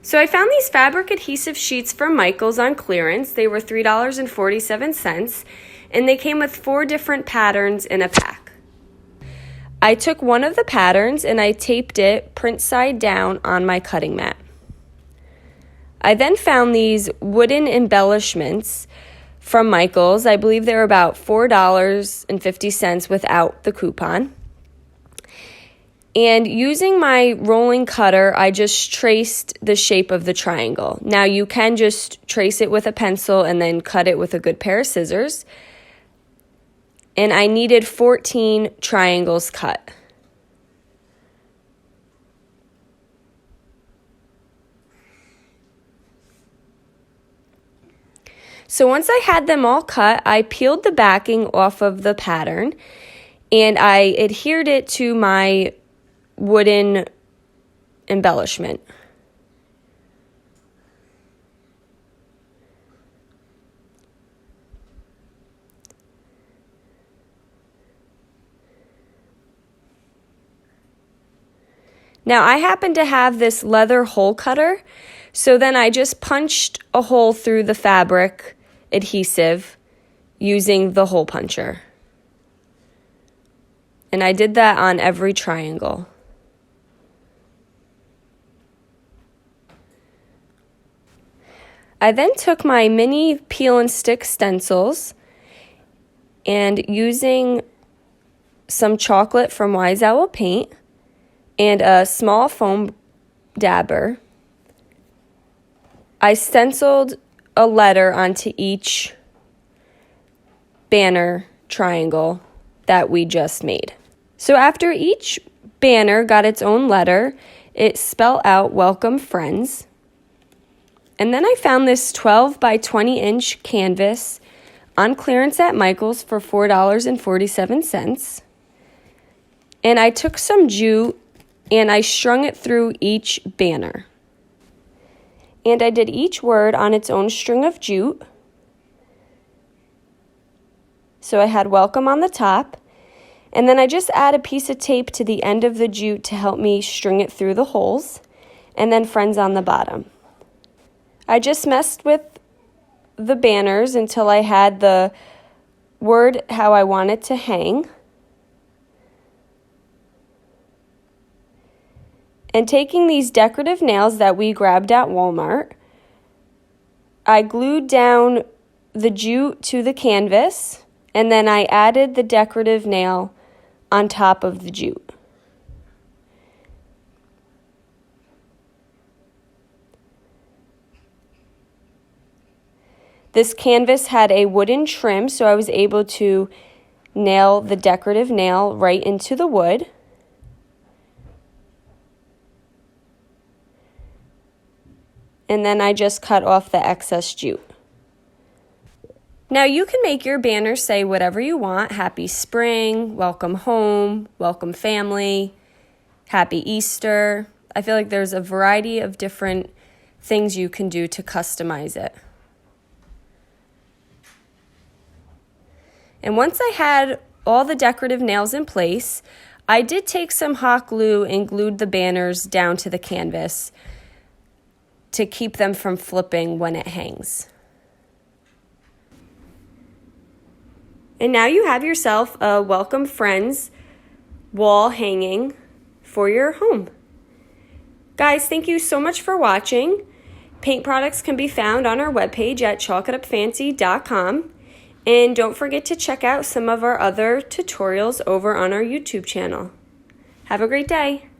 So I found these fabric adhesive sheets from Michaels on clearance. They were $3.47, and they came with 4 different patterns in a pack. I took one of the patterns and I taped it print side down on my cutting mat. I then found these wooden embellishments from Michaels. I believe they were about $4.50 without the coupon. And using my rolling cutter, I just traced the shape of the triangle. Now you can just trace it with a pencil and then cut it with a good pair of scissors. And I needed 14 triangles cut. So once I had them all cut, I peeled the backing off of the pattern and I adhered it to my wooden embellishment. Now I happen to have this leather hole cutter, so then I just punched a hole through the fabric adhesive using the hole puncher. And I did that on every triangle. I then took my mini peel and stick stencils and using some chocolate from Wise Owl Paint and a small foam dabber, I stenciled a letter onto each banner triangle that we just made. So after each banner got its own letter, it spelled out "Welcome Friends." And then I found this 12 by 20 inch canvas on clearance at Michaels for $4.47. And I took some jute and I strung it through each banner. And I did each word on its own string of jute. So I had "welcome" on the top. And then I just add a piece of tape to the end of the jute to help me string it through the holes. And then "friends" on the bottom. I just messed with the banners until I had the word how I want it to hang. And taking these decorative nails that we grabbed at Walmart, I glued down the jute to the canvas, and then I added the decorative nail on top of the jute. This canvas had a wooden trim, so I was able to nail the decorative nail right into the wood. And then I just cut off the excess jute. Now you can make your banner say whatever you want: Happy Spring, Welcome Home, Welcome Family, Happy Easter. I feel like there's a variety of different things you can do to customize it. And once I had all the decorative nails in place, I did take some hot glue and glued the banners down to the canvas to keep them from flipping when it hangs. And now you have yourself a Welcome Friends wall hanging for your home. Guys, thank you so much for watching. Paint products can be found on our webpage at chalkitupfancy.com. And don't forget to check out some of our other tutorials over on our YouTube channel. Have a great day.